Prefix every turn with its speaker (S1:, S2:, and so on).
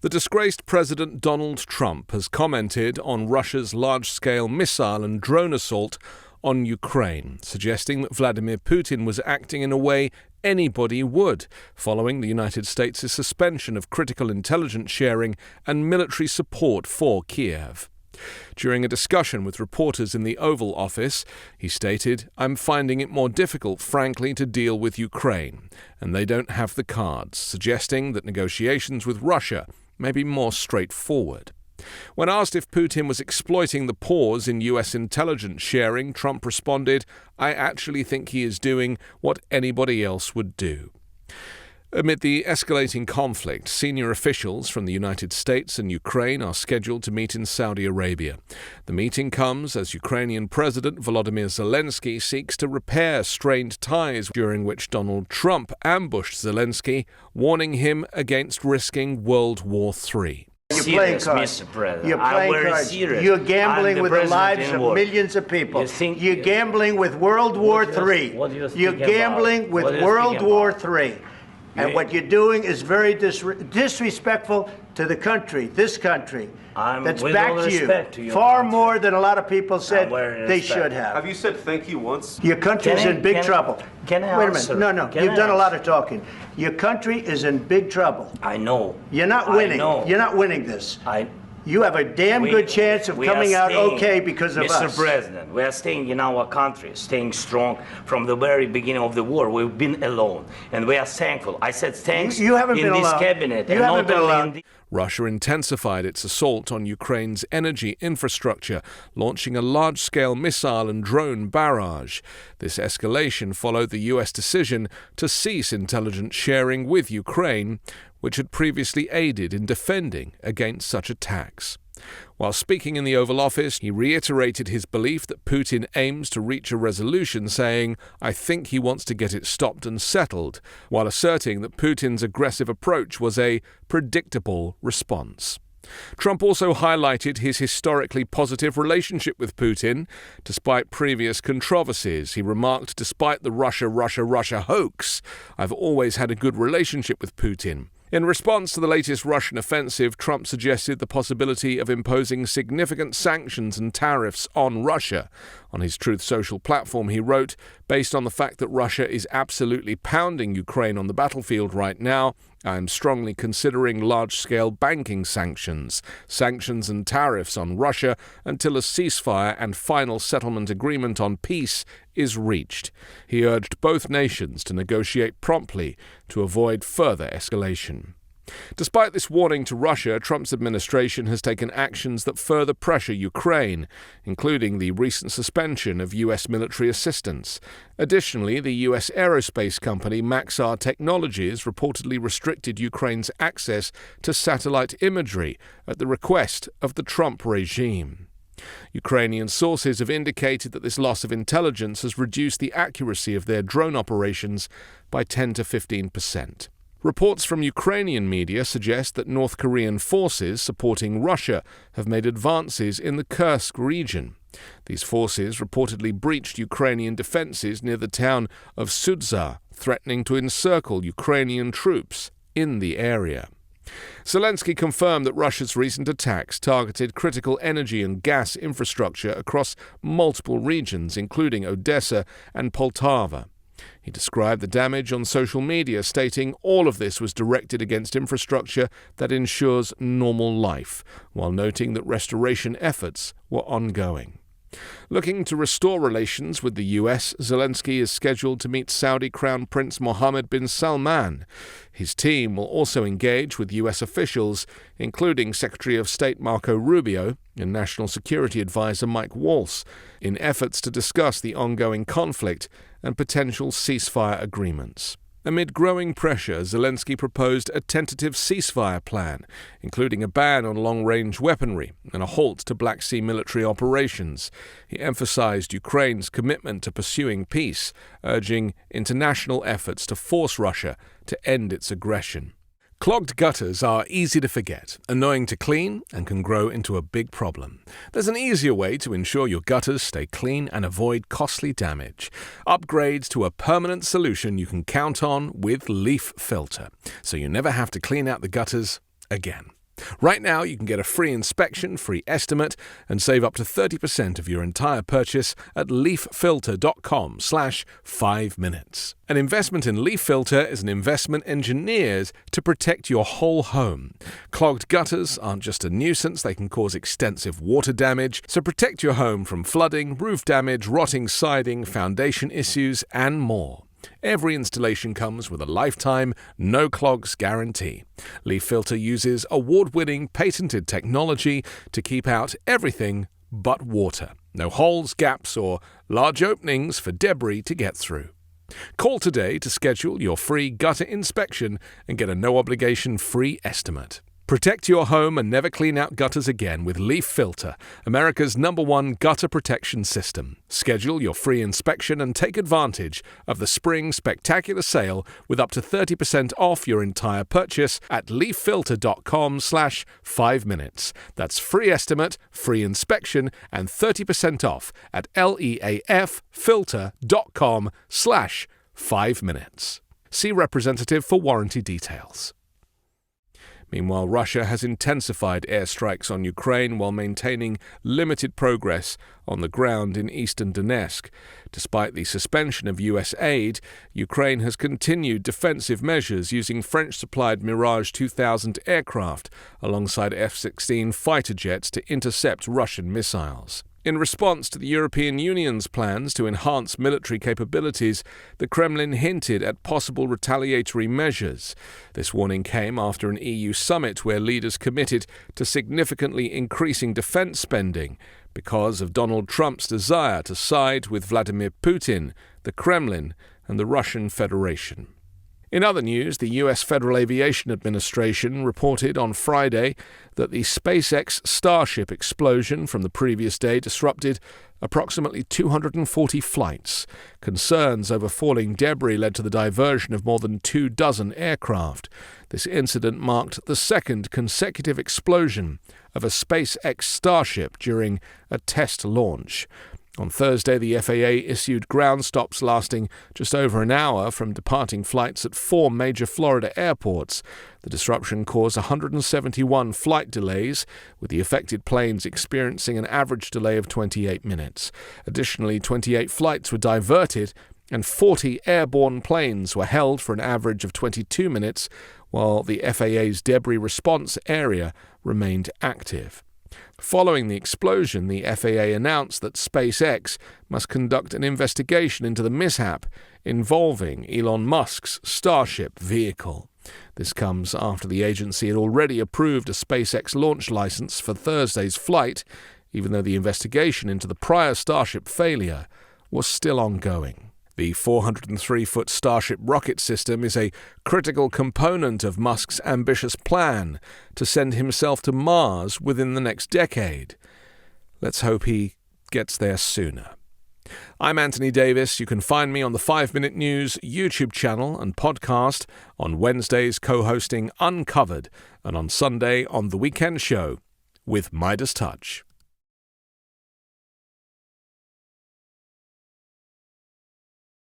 S1: The disgraced President Donald Trump has commented on Russia's large-scale missile and drone assault on Ukraine, suggesting that Vladimir Putin was acting in a way anybody would, following the United States' suspension of critical intelligence sharing and military support for Kyiv. During a discussion with reporters in the Oval Office, he stated, "I'm finding it more difficult, frankly, to deal with Ukraine, and they don't have the cards," suggesting that negotiations with Russia may be more straightforward. When asked if Putin was exploiting the pause in U.S. intelligence sharing, Trump responded, "I actually think he is doing what anybody else would do." Amid the escalating conflict, senior officials from the United States and Ukraine are scheduled to meet in Saudi Arabia. The meeting comes as Ukrainian President Volodymyr Zelensky seeks to repair strained ties, during which Donald Trump ambushed Zelensky, warning him against risking World War III.
S2: You're playing cards.
S3: Mr. President.
S2: You're playing cards.
S3: Serious.
S2: You're gambling with the lives of
S3: war.
S2: millions of people.
S3: You're
S2: gambling with World War III. You're gambling with World War III. And what you're doing is very disrespectful to the country, this country, that's backed you far more than a lot of people said they should have.
S4: Have you said thank you once?
S2: Your country's in big trouble.
S3: Can I
S2: Wait a
S3: answer?
S2: minute. No, you've done a lot of talking. Your country is in big trouble.
S3: I know.
S2: You're not winning. You're not winning this. You have a damn good chance of coming out okay because of us.
S3: Mr. President, we are staying in our country, staying strong from the very beginning of the war. We've been alone, and we are thankful. I said thanks
S2: you haven't
S3: in
S2: been
S3: this
S2: alone.
S3: cabinet.
S2: You
S3: and
S2: haven't
S3: not
S2: been
S3: only
S2: alone.
S3: in the
S1: Russia intensified its assault on Ukraine's energy infrastructure, launching a large-scale missile and drone barrage. This escalation followed the U.S. decision to cease intelligence sharing with Ukraine, which had previously aided in defending against such attacks. While speaking in the Oval Office, he reiterated his belief that Putin aims to reach a resolution, saying, "I think he wants to get it stopped and settled," while asserting that Putin's aggressive approach was a predictable response. Trump also highlighted his historically positive relationship with Putin. Despite previous controversies, he remarked, "Despite the Russia hoax, I've always had a good relationship with Putin." In response to the latest Russian offensive, Trump suggested the possibility of imposing significant sanctions and tariffs on Russia. On his Truth Social platform, he wrote, "Based on the fact that Russia is absolutely pounding Ukraine on the battlefield right now, I am strongly considering large-scale banking sanctions and tariffs on Russia until a ceasefire and final settlement agreement on peace is reached." He urged both nations to negotiate promptly to avoid further escalation. Despite this warning to Russia, Trump's administration has taken actions that further pressure Ukraine, including the recent suspension of U.S. military assistance. Additionally, the U.S. aerospace company Maxar Technologies reportedly restricted Ukraine's access to satellite imagery at the request of the Trump regime. Ukrainian sources have indicated that this loss of intelligence has reduced the accuracy of their drone operations by 10 to 15%. Reports from Ukrainian media suggest that North Korean forces supporting Russia have made advances in the Kursk region. These forces reportedly breached Ukrainian defenses near the town of Sudza, threatening to encircle Ukrainian troops in the area. Zelensky confirmed that Russia's recent attacks targeted critical energy and gas infrastructure across multiple regions, including Odessa and Poltava. He described the damage on social media, stating all of this was directed against infrastructure that ensures normal life, while noting that restoration efforts were ongoing. Looking to restore relations with the U.S., Zelensky is scheduled to meet Saudi Crown Prince Mohammed bin Salman. His team will also engage with U.S. officials, including Secretary of State Marco Rubio and National Security Advisor Mike Waltz, in efforts to discuss the ongoing conflict and potential ceasefire agreements. Amid growing pressure, Zelensky proposed a tentative ceasefire plan, including a ban on long-range weaponry and a halt to Black Sea military operations. He emphasized Ukraine's commitment to pursuing peace, urging international efforts to force Russia to end its aggression. Clogged gutters are easy to forget, annoying to clean, and can grow into a big problem. There's an easier way to ensure your gutters stay clean and avoid costly damage. Upgrade to a permanent solution you can count on with Leaf Filter, so you never have to clean out the gutters again. Right now, you can get a free inspection, free estimate, and save up to 30% of your entire purchase at leaffilter.com/5minutes. An investment in Leaf Filter is an investment engineered to protect your whole home. Clogged gutters aren't just a nuisance, they can cause extensive water damage, so protect your home from flooding, roof damage, rotting siding, foundation issues, and more. Every installation comes with a lifetime, no clogs guarantee. Leaf Filter uses award-winning patented technology to keep out everything but water. No holes, gaps, or large openings for debris to get through. Call today to schedule your free gutter inspection and get a no-obligation free estimate. Protect your home and never clean out gutters again with Leaf Filter, America's #1 gutter protection system. Schedule your free inspection and take advantage of the spring spectacular sale with up to 30% off your entire purchase at leaffilter.com/5minutes. That's free estimate, free inspection, and 30% off at leaffilter.com/5minutes. See representative for warranty details. Meanwhile, Russia has intensified airstrikes on Ukraine while maintaining limited progress on the ground in eastern Donetsk. Despite the suspension of U.S. aid, Ukraine has continued defensive measures using French-supplied Mirage 2000 aircraft alongside F-16 fighter jets to intercept Russian missiles. In response to the European Union's plans to enhance military capabilities, the Kremlin hinted at possible retaliatory measures. This warning came after an EU summit where leaders committed to significantly increasing defense spending because of Donald Trump's desire to side with Vladimir Putin, the Kremlin, and the Russian Federation. In other news, the U.S. Federal Aviation Administration reported on Friday that the SpaceX Starship explosion from the previous day disrupted approximately 240 flights. Concerns over falling debris led to the diversion of more than 24 aircraft. This incident marked the second consecutive explosion of a SpaceX Starship during a test launch. On Thursday, the FAA issued ground stops lasting just over an hour from departing flights at 4 major Florida airports. The disruption caused 171 flight delays, with the affected planes experiencing an average delay of 28 minutes. Additionally, 28 flights were diverted and 40 airborne planes were held for an average of 22 minutes, while the FAA's debris response area remained active. Following the explosion, the FAA announced that SpaceX must conduct an investigation into the mishap involving Elon Musk's Starship vehicle. This comes after the agency had already approved a SpaceX launch license for Thursday's flight, even though the investigation into the prior Starship failure was still ongoing. The 403-foot Starship rocket system is a critical component of Musk's ambitious plan to send himself to Mars within the next decade. Let's hope he gets there sooner. I'm Anthony Davis. You can find me on the 5 Minute News YouTube channel and podcast, on Wednesdays co-hosting Uncovered, and on Sunday on The Weekend Show with Midas Touch.